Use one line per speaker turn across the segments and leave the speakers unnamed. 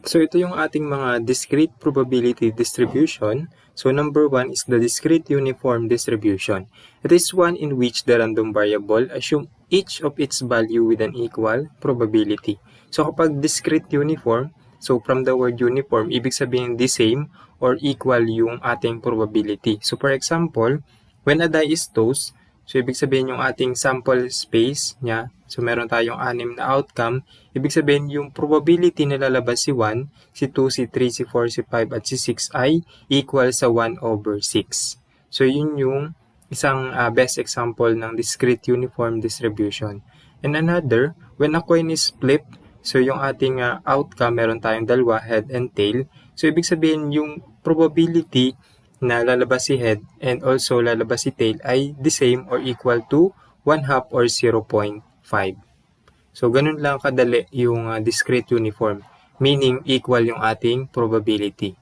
So ito yung ating mga discrete probability distribution. So number 1 is the discrete uniform distribution. It is one in which the random variable assume each of its value with an equal probability. So kapag discrete uniform, so from the word uniform, ibig sabihin the same or equal yung ating probability. So for example, when a die is tossed, so ibig sabihin yung ating sample space niya, so meron tayong 6 na outcome, ibig sabihin yung probability na lalabas si 1, si 2, si 3, si 4, si 5, at si 6 ay equal sa 1/6. So yun yung isang best example ng discrete uniform distribution. And another, when a coin is flipped, so yung ating outcome, meron tayong dalawa, head and tail. So ibig sabihin yung probability na lalabas si head and also lalabas si tail ay the same or equal to 1/2 or 0.5. So, ganun lang kadali yung discrete uniform, meaning equal yung ating probability.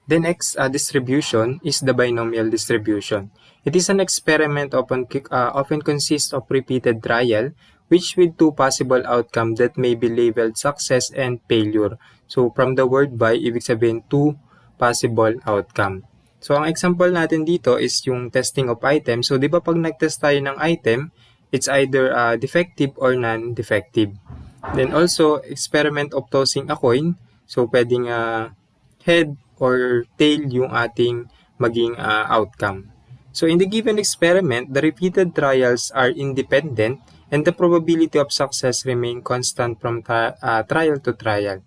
The next distribution is the binomial distribution. It is an experiment often consists of repeated trial, which with two possible outcomes that may be labeled success and failure. So, from the word by, ibig sabihin two possible outcome. So, ang example natin dito is yung testing of item. So, di ba pag nag-test tayo ng item, it's either defective or non-defective. Then also, experiment of tossing a coin. So, pwedeng head or tail yung ating maging outcome. So, in the given experiment, the repeated trials are independent and the probability of success remain constant from trial to trial.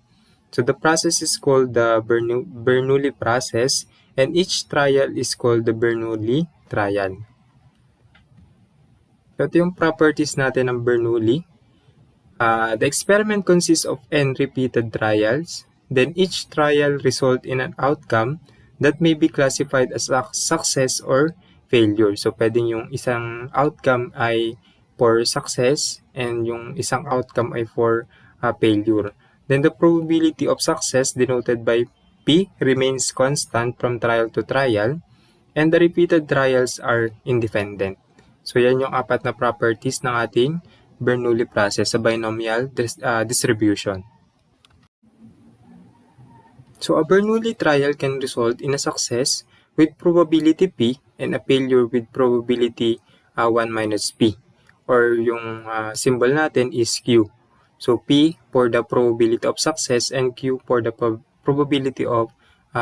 So, the process is called the Bernoulli process and each trial is called the Bernoulli trial. So, ito yung properties natin ng Bernoulli. The experiment consists of n repeated trials. Then each trial result in an outcome that may be classified as a success or failure. So, pwedeng yung isang outcome ay for success and yung isang outcome ay for failure. Then the probability of success denoted by P remains constant from trial to trial and the repeated trials are independent. So, yan yung 4 na properties ng ating Bernoulli process sa binomial distribution. So, a Bernoulli trial can result in a success with probability P and a failure with probability 1 minus P. Or yung symbol natin is Q. So, P for the probability of success and Q for the probability of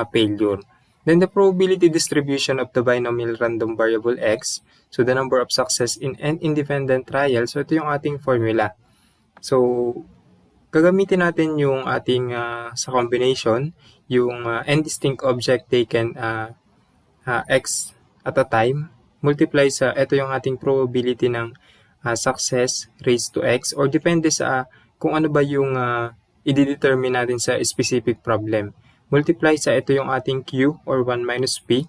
failure. Then, the probability distribution of the binomial random variable X. So, the number of success in n independent trial. So, ito yung ating formula. So, gagamitin natin yung ating sa combination, yung n distinct object taken x at a time, multiply sa, ito yung ating probability ng success raised to x, or depende sa kung ano ba yung i-determine natin sa specific problem. Multiply sa ito yung ating q or 1 minus p,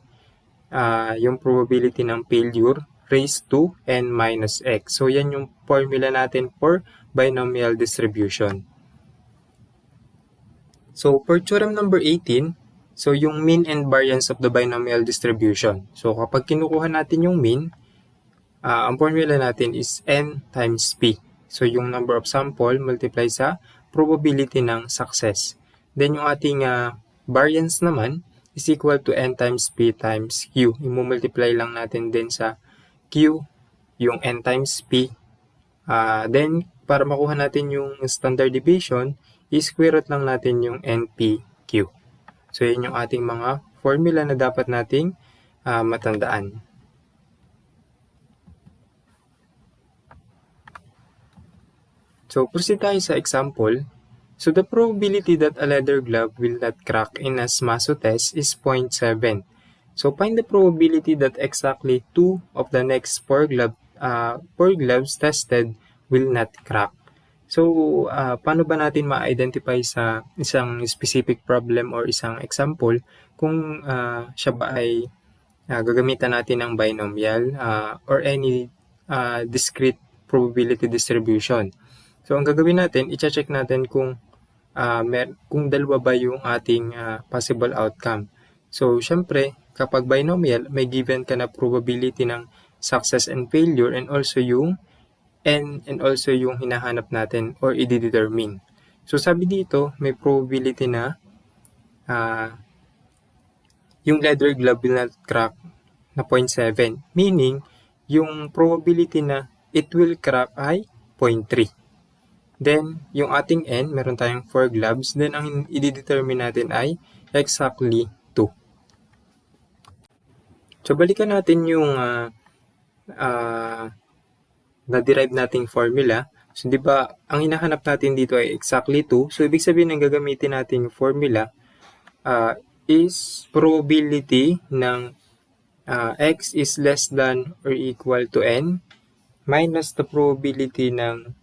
yung probability ng failure raised to n minus x. So, yan yung formula natin for binomial distribution. So, for theorem number 18, so yung mean and variance of the binomial distribution. So, kapag kinukuha natin yung mean, ang formula natin is n times p. So, yung number of sample multiply sa probability ng success. Then, yung ating variance naman is equal to n times p times q. I-multiply lang natin din sa q, yung n times p. Then, para makuha natin yung standard deviation, i-square root lang natin yung NPQ. So, yun yung ating mga formula na dapat nating matandaan. So, proceed tayo sa example. So, the probability that a leather glove will not crack in a Smaso test is 0.7. So, find the probability that exactly 2 of the next 4 gloves tested will not crack. So, paano ba natin ma-identify sa isang specific problem or isang example kung siya ba ay gagamitan natin ng binomial or any discrete probability distribution. So, ang gagawin natin, i-check natin kung dalawa ba yung ating possible outcome. So, syempre, kapag binomial, may given ka na probability ng success and failure and also yung and also yung hinahanap natin or i-determine. So sabi dito, may probability na yung leather glove will not crack na 0.7. Meaning, yung probability na it will crack ay 0.3. Then, yung ating N, meron tayong 4 gloves. Then, ang i-determine natin ay exactly 2. So, balikan natin yung na-derive nating formula. So, di ba, ang hinahanap natin dito ay exactly 2. So, ibig sabihin ng gagamitin nating formula is probability ng x is less than or equal to n minus the probability ng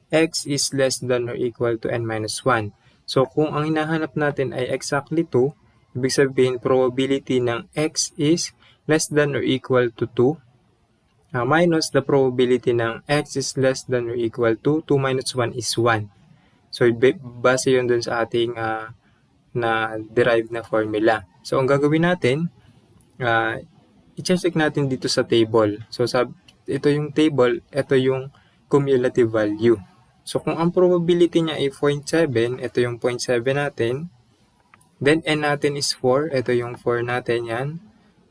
x is less than or equal to n minus 1. So, kung ang hinahanap natin ay exactly 2, ibig sabihin probability ng x is less than or equal to 2 minus the probability ng x is less than or equal to 2 minus 1 is 1. So, base yun dun sa ating na-derive na formula. So, ang gagawin natin, i-check natin dito sa table. So, ito yung table, ito yung cumulative value. So, kung ang probability niya ay 0.7, ito yung 0.7 natin. Then, n natin is 4. Ito yung 4 natin yan.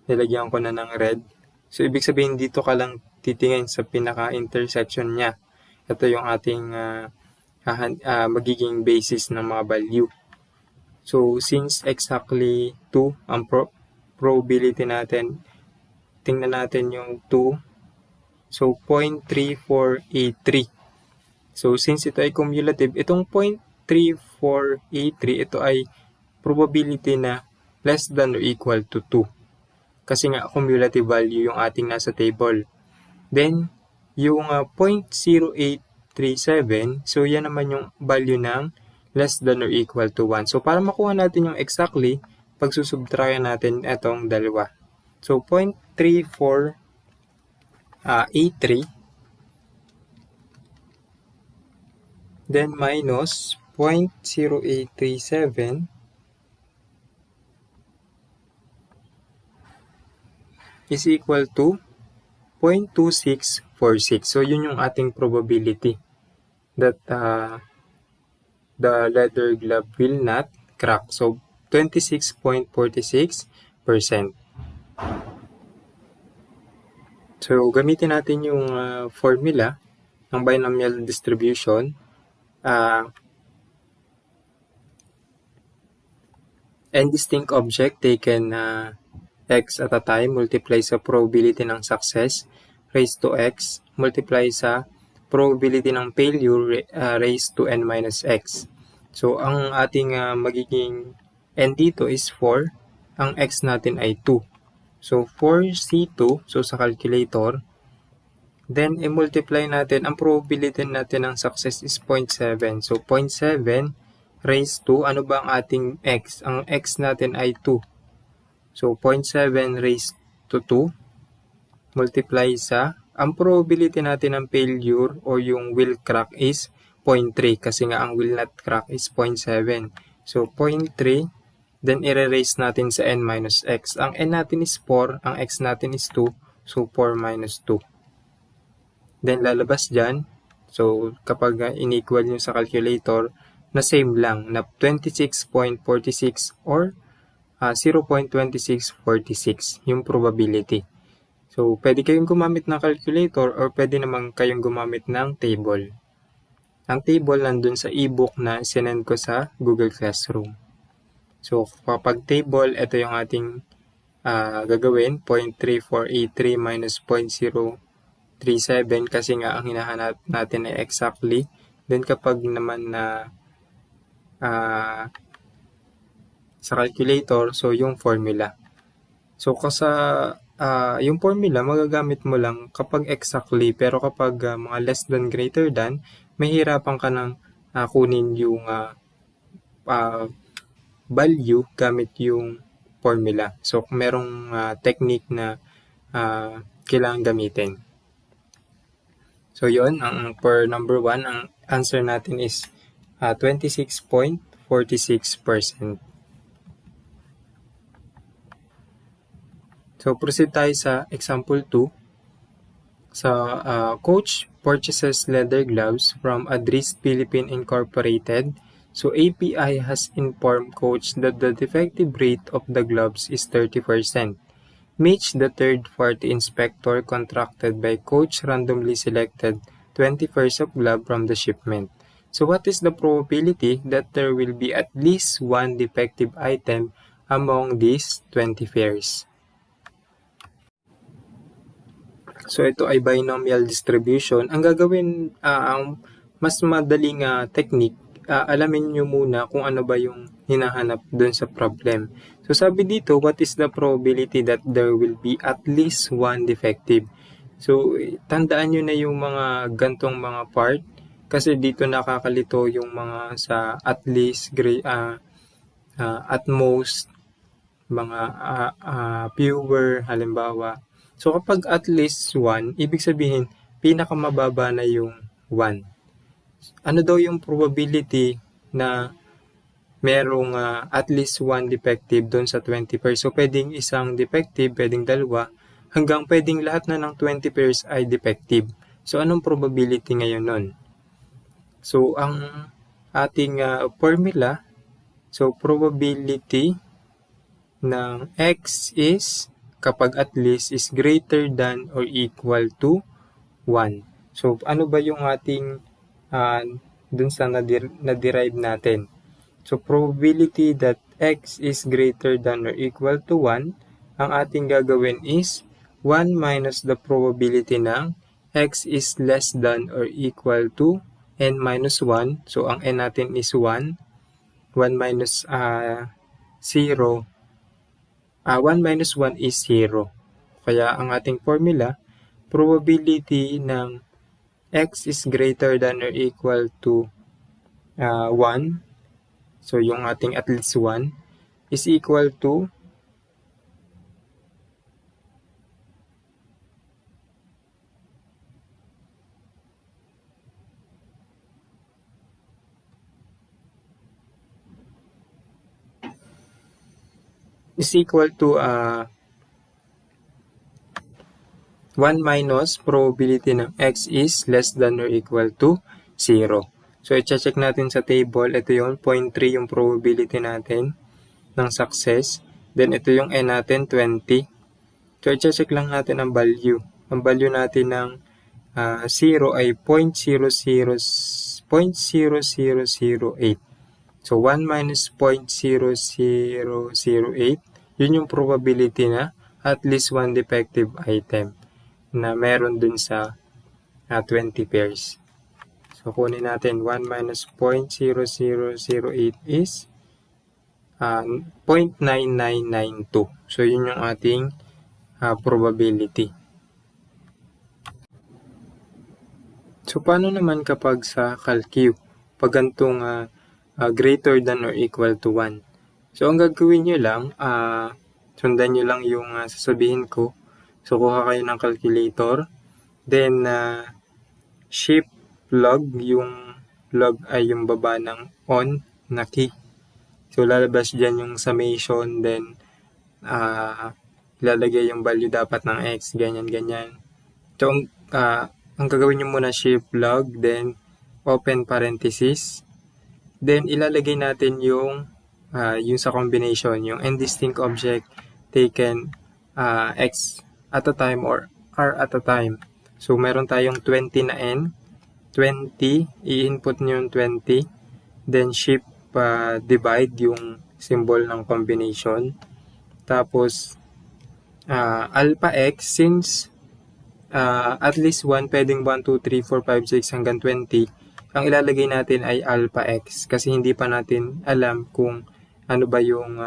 Nilagyan ko na ng red. So, ibig sabihin dito ka lang titingin sa pinaka-intersection niya. Ito yung ating magiging basis ng mga value. So, since exactly 2 ang probability natin, tingnan natin yung 2. So, 0.3483. So, since ito ay cumulative, itong 0.3483, ito ay probability na less than or equal to 2. Kasi nga, cumulative value yung ating nasa table. Then, yung 0.0837, so yan naman yung value ng less than or equal to 1. So, para makuha natin yung exactly, pagsusubtrayan natin itong dalawa. So, 0.3483 then minus 0.0837 is equal to 0.2646. So, yun yung ating probability that the leather glove will not crack. So, 26.46%. So, gamitin natin yung formula ng binomial distribution. N distinct object taken x at a time multiply sa probability ng success raised to x multiply sa probability ng failure raised to n minus x. So, ang ating magiging n dito is 4. Ang x natin ay 2. So, 4C2. So, sa calculator. Then, i-multiply natin. Ang probability natin ng success is 0.7. So, 0.7 raised to, ano ba ang ating x? Ang x natin ay 2. So, 0.7 raised to 2 multiply sa, ang probability natin ng failure o yung will crack is 0.3 kasi nga ang will not crack is 0.7. So, 0.3, then i-raise natin sa n minus x. Ang n natin is 4, ang x natin is 2, so 4 minus 2. Then, lalabas dyan. So, kapag in-equal nyo sa calculator, na same lang, na 26.46 or 0.2646 yung probability. So, pwede kayong gumamit ng calculator or pwede naman kayong gumamit ng table. Ang table nandun sa ebook na sinend ko sa Google Classroom. So, kapag table, ito yung ating gagawin, 0.3483 minus 0.037 kasi nga ang hinahanap natin ay exactly. Then, kapag naman na sa calculator, so yung formula. So, yung formula, magagamit mo lang kapag exactly, pero kapag mga less than, greater than, mahirapan ka ng kunin yung value gamit yung formula. So, merong technique na kailangan gamitin. So, yun, for number 1, ang answer natin is 26.46%. So, proceed tayo sa example 2. Sa coach purchases leather gloves from Adris Philippine Incorporated. So API has informed Coach that the defective rate of the gloves is 30%. Mitch, the third-party inspector contracted by Coach, randomly selected 20 pairs of gloves from the shipment. So what is the probability that there will be at least one defective item among these 20 pairs? So ito ay binomial distribution. Ang gagawin, ang mas madaling technique, alamin nyo muna kung ano ba yung hinahanap dun sa problem. So sabi dito, what is the probability that there will be at least one defective? So tandaan nyo na yung mga gantong mga part kasi dito nakakalito yung mga sa at least, at most, mga fewer, halimbawa. So kapag at least 1, ibig sabihin pinakamababa na yung 1. Ano daw yung probability na merong at least 1 defective doon sa 20 pairs? So pwedeng isang defective, pwedeng dalawa, hanggang pwedeng lahat na ng 20 pairs ay defective. So anong probability ngayon nun? So ang ating formula, so probability ng x is kapag at least is greater than or equal to 1. So, ano ba yung ating dun sa na-derive natin? So, probability that x is greater than or equal to 1, ang ating gagawin is 1 minus the probability ng x is less than or equal to n minus 1. So, ang n natin is 1. 1 minus 0. 1 minus 1 is 0. Kaya ang ating formula, probability ng x is greater than or equal to 1, so yung ating at least 1, is equal to is equal to 1 minus probability ng x is less than or equal to 0. So, i-check natin sa table. Ito yung 0.3 yung probability natin ng success. Then, ito yung n natin, 20. So, i-check lang natin ang value. Ang value natin ng 0 ay 0.0008. So, 1 minus 0.0008, yun yung probability na at least one defective item na meron dun sa 20 pairs. So, kunin natin 1 minus 0.0008 is 0.9992. So, yun yung ating probability. So, paano naman kapag sa calcu? Pag gantong greater than or equal to 1. So, ang gagawin nyo lang, sundan nyo lang yung sasabihin ko. So, kuha kayo ng calculator. Then, shift log. Yung log ay yung baba ng on na key. So, lalabas dyan yung summation. Then, ilalagay yung value dapat ng x. Ganyan, ganyan. So, ang gagawin nyo muna shift log. Then, open parenthesis. Then, ilalagay natin yung sa combination, yung n-distinct object taken x at a time or r at a time. So, meron tayong 20 na n. 20, i-input nyo yung 20. Then, shift divide yung symbol ng combination. Tapos, alpha x, since at least 1, pwedeng 1, 2, 3, 4, 5, 6 hanggang 20, ang ilalagay natin ay alpha x kasi hindi pa natin alam kung ano ba yung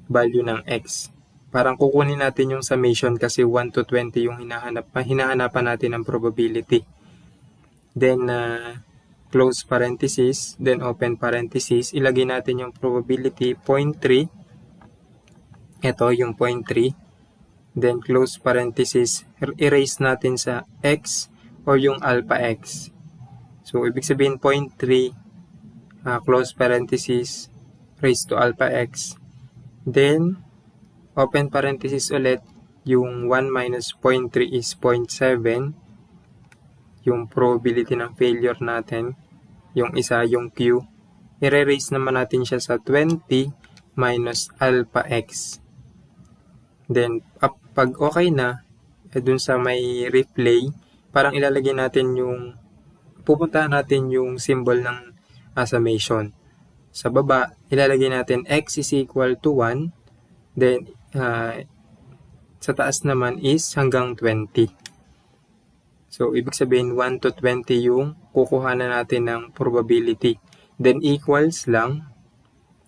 value ng x. Parang kukunin natin yung summation kasi 1 to 20 yung hinahanapan natin ng probability. Then, close parenthesis, then open parenthesis, ilagay natin yung probability 0.3. Ito yung 0.3. Then, close parenthesis, erase natin sa x or yung alpha x. So, ibig sabihin 0.3, close parenthesis, raised to alpha x. Then, open parenthesis ulit, yung 1 minus 0.3 is 0.7. yung probability ng failure natin, yung isa, yung Q, i-raise naman natin siya sa 20 minus alpha x. Then, pag okay na, dun sa may replay, parang ilalagay natin yung, pupuntahan natin yung symbol ng summation. Sa baba, ilalagay natin x is equal to 1, then sa taas naman is hanggang 20. So, ibig sabihin 1 to 20 yung kukuhanan natin ng probability. Then, equals lang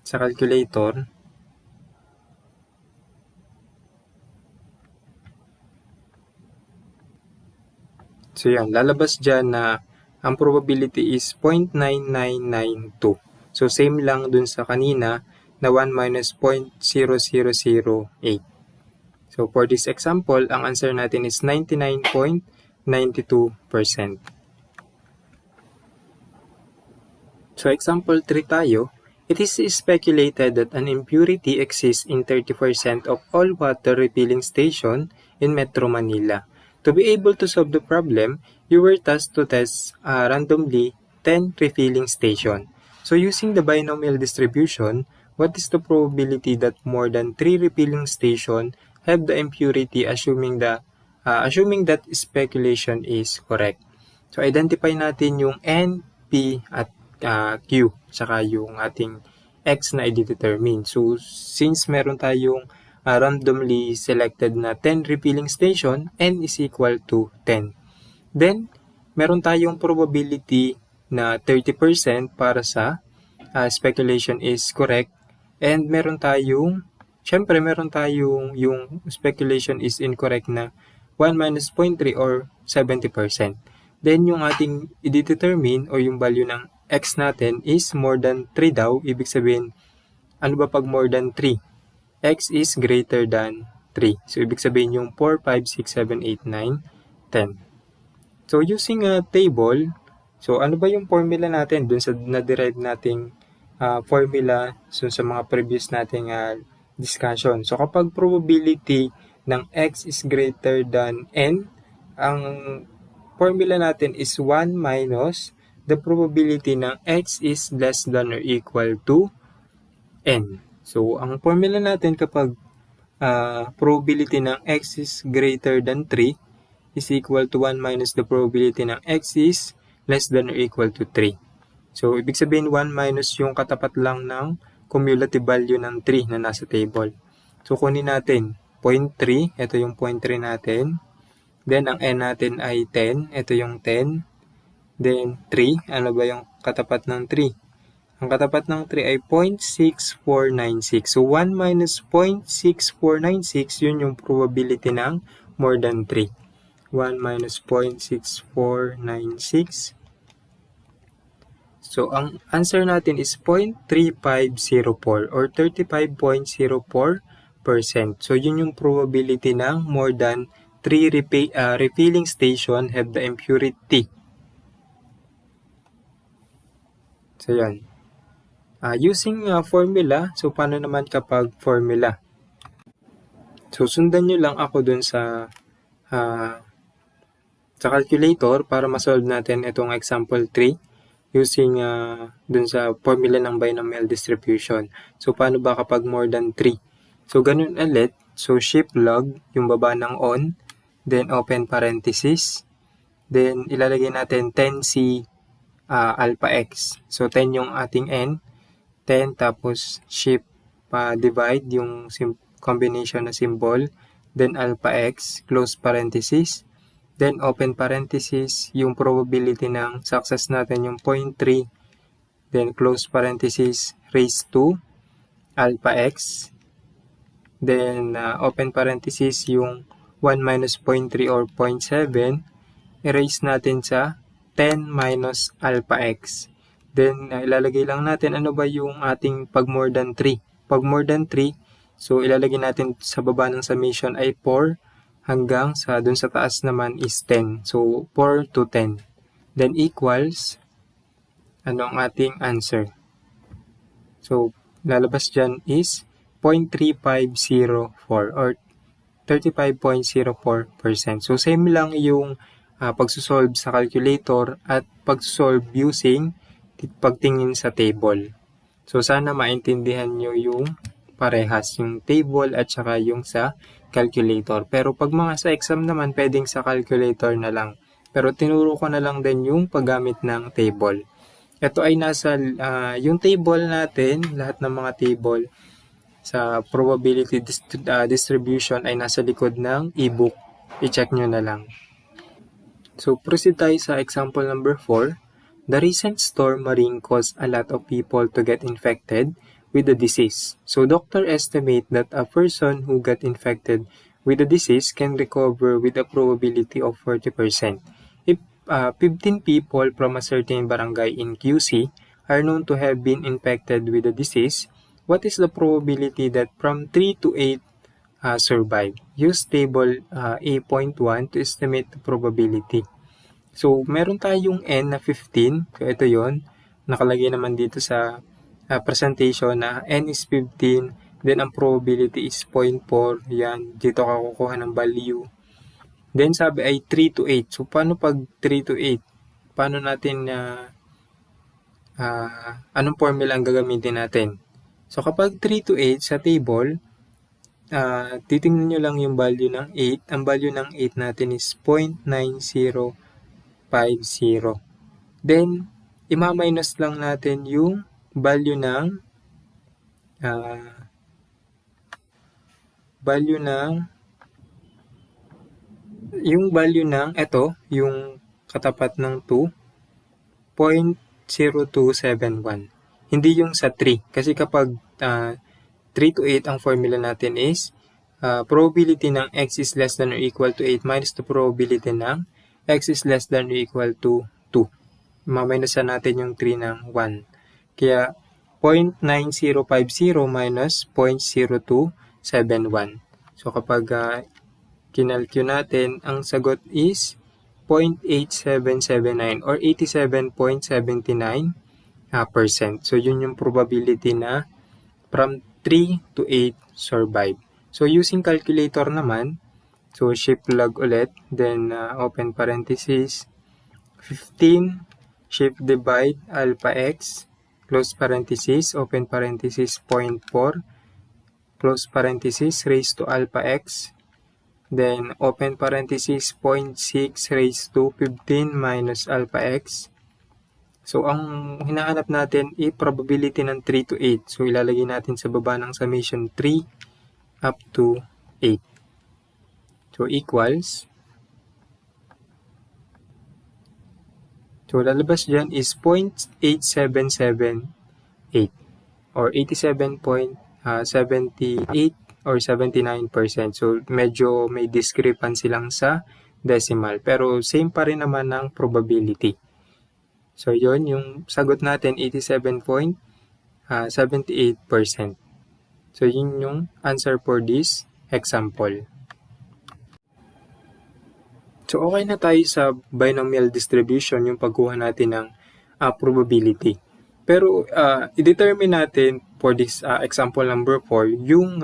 sa calculator. So, yan. Lalabas dyan na ang probability is 0.9992. So, same lang dun sa kanina na 1 minus 0.0008. So, for this example, ang answer natin is 99.92%. So, example 3 tayo. It is speculated that an impurity exists in 30% of all water refilling station in Metro Manila. To be able to solve the problem, you were tasked to test randomly 10 refilling station. So, using the binomial distribution, what is the probability that more than 3 refilling station have the impurity assuming that speculation is correct? So, identify natin yung N, P, at Q, saka yung ating X na i-determine. So, since meron tayong randomly selected na 10 refilling station, N is equal to 10. Then, meron tayong probability na 30% para sa speculation is correct. And meron tayong yung speculation is incorrect na 1 minus 0.3 or 70%. Then, yung ating i-determine o yung value ng X natin is more than 3 daw. Ibig sabihin, ano ba pag more than 3? X is greater than 3. So, ibig sabihin yung 4, 5, 6, 7, 8, 9, 10. So, using a table, so ano ba yung formula natin dun sa na-derive nating formula sa mga previous nating discussion? So, kapag probability ng X is greater than N, ang formula natin is 1 minus the probability ng X is less than or equal to N. So, ang formula natin kapag probability ng X is greater than 3 is equal to 1 minus the probability ng X is less than or equal to 3. So, ibig sabihin 1 minus yung katapat lang ng cumulative value ng 3 na nasa table. So, kunin natin 0.3. Ito yung 0.3 natin. Then, ang N natin ay 10. Ito yung 10. Then, 3. Ano ba yung katapat ng 3? Ang katapat ng 3 ay 0.6496. So, 1 minus 0.6496, yun yung probability ng more than 3. 1 minus 0.6496. So, ang answer natin is 0.3504 or 35.04%. So, yun yung probability ng more than 3 refilling station have the impurity. So, yan. Using formula, so paano naman kapag formula? So, sundan nyo lang ako dun sa calculator para masolve natin itong example 3 using dun sa formula ng binomial distribution. So, paano ba kapag more than 3? So, ganun ulit. So, shift log, yung baba ng on, then open parenthesis, then ilalagay natin 10C alpha x. So, 10 yung ating n. 10 tapos shift divide yung combination na symbol. Then, alpha x, close parenthesis. Then, open parenthesis, yung probability ng success natin yung 0.3. Then, close parenthesis, raised to alpha x. Then, open parenthesis, yung 1 minus 0.3 or 0.7. Erase natin sa 10 minus alpha x. Then, ilalagay lang natin ano ba yung ating pag more than 3. Pag more than 3, so ilalagay natin sa baba ng summation ay 4 hanggang sa dun sa taas naman is 10. So, 4 to 10. Then, equals ano ang ating answer. So, lalabas dyan is 0.3504 or 35.04%. So, same lang yung pagsusolve sa calculator at pagsusolve using pagtingin sa table. So sana maintindihan nyo yung parehas, yung table at saka yung sa calculator. Pero pag mga sa exam naman, pwedeng sa calculator na lang. Pero tinuro ko na lang din yung paggamit ng table. Ito ay nasa, yung table natin, lahat ng mga table sa probability distribution ay nasa likod ng ebook. I-check nyo na lang. So, proceed tayo sa example number 4. The recent storm Marine caused a lot of people to get infected with the disease. So, doctor estimate that a person who got infected with the disease can recover with a probability of 40%. If 15 people from a certain barangay in QC are known to have been infected with the disease, what is the probability that from 3 to 8 survive? Use table A.1 to estimate the probability. So, meron tayong N na 15. So, ito yon. Nakalagay naman dito sa presentation na N is 15. Then, ang probability is 0.4. Yan. Dito ka kukuha ng value. Then, sabi ay 3 to 8. So, paano pag 3 to 8? Paano natin, anong formula ang gagamitin natin? So, kapag 3 to 8 sa table, titingnan nyo lang yung value ng 8. Ang value ng 8 natin is 0.9050. Then, ima-minus lang natin yung value ng ito, yung katapat ng 2, 0.0271. Hindi yung sa 3. Kasi kapag 3 to 8, ang formula natin is probability ng x is less than or equal to 8 minus the probability ng x is less than or equal to 2. Maminusan natin yung 3 ng 1. Kaya 0.9050 minus 0.0271. So kapag kinalcule natin, ang sagot is 0.8779 or 87.79%. So yun yung probability na from 3 to 8 survive. So using calculator naman, so shift log ulit, then open parenthesis, 15, shift divide alpha x, close parenthesis, open parenthesis, 0.4, close parenthesis, raised to alpha x, then open parenthesis, 0.6 raised to 15 minus alpha x. So, ang hinahanap natin ay probability ng 3 to 8. So, ilalagay natin sa baba ng summation 3 up to 8. So, equals. So, lalabas dyan is 0.8778 or 87.78 or 79%. So, medyo may discrepancy lang sa decimal. Pero, same pa rin naman ng probability. So, yon yung sagot natin, 87.78%. So, yun yung answer for this example. So, okay na tayo sa binomial distribution, yung pagkuha natin ng probability. Pero, i-determine natin for this example number 4, yung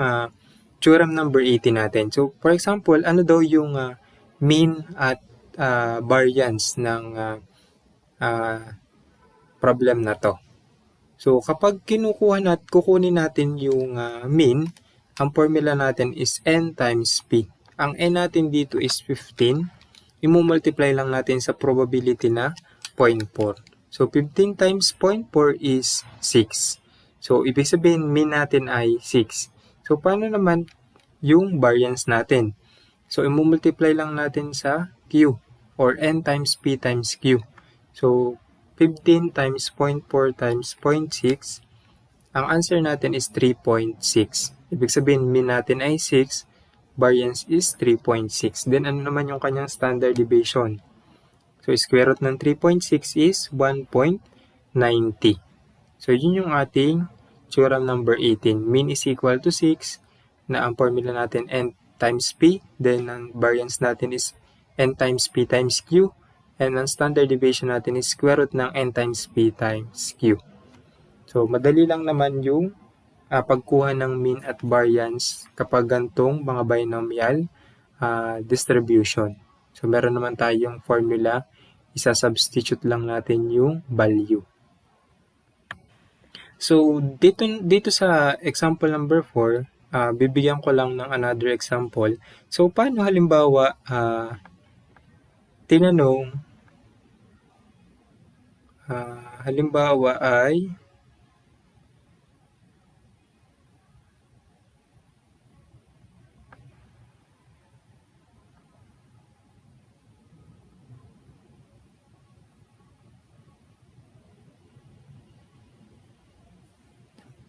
theorem number 18 natin. So, for example, ano daw yung mean at variance ng problem na to. So, kapag kukunin natin yung mean, ang formula natin is n times p. Ang n natin dito is 15. I-multiply lang natin sa probability na 0.4. So, 15 times 0.4 is 6. So, ibig sabihin, mean natin ay 6. So, paano naman yung variance natin? So, i-multiply lang natin sa q or n times p times q. So, 15 times 0.4 times 0.6, ang answer natin is 3.6. Ibig sabihin, mean natin ay 6, variance is 3.6. Then, ano naman yung kanyang standard deviation? So, square root ng 3.6 is 1.90. So, yun yung ating theorem number 18. Mean is equal to 6, na ang formula natin n times p. Then, ang variance natin is n times p times q. And ang standard deviation natin is square root ng n times p times q. So, madali lang naman yung pagkuha ng mean at variance kapag gantong mga binomial distribution. So, meron naman tayong formula. Isa-substitute lang natin yung value. So, dito sa example number 4, bibigyan ko lang ng another example. So, paano halimbawa, tinanong, halimbawa ay,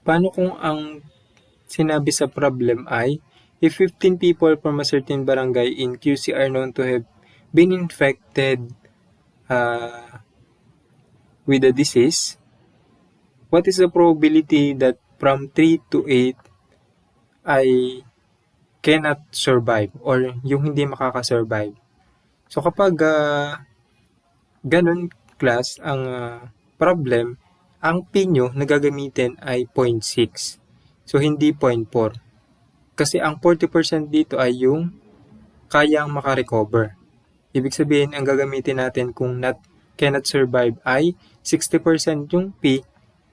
paano kung ang sinabi sa problem ay, if 15 people from a certain barangay in QC are known to have been infected with the disease, what is the probability that from 3 to 8 ay cannot survive or yung hindi makakasurvive? So kapag ganun class ang problem, ang P nyo na gagamitin ay 0.6. So hindi 0.4. Kasi ang 40% dito ay yung kayang makarecover. Ibig sabihin, ang gagamitin natin kung cannot survive ay 60% yung P,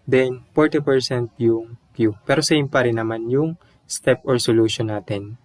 then 40% yung Q. Pero same pa rin naman yung step or solution natin.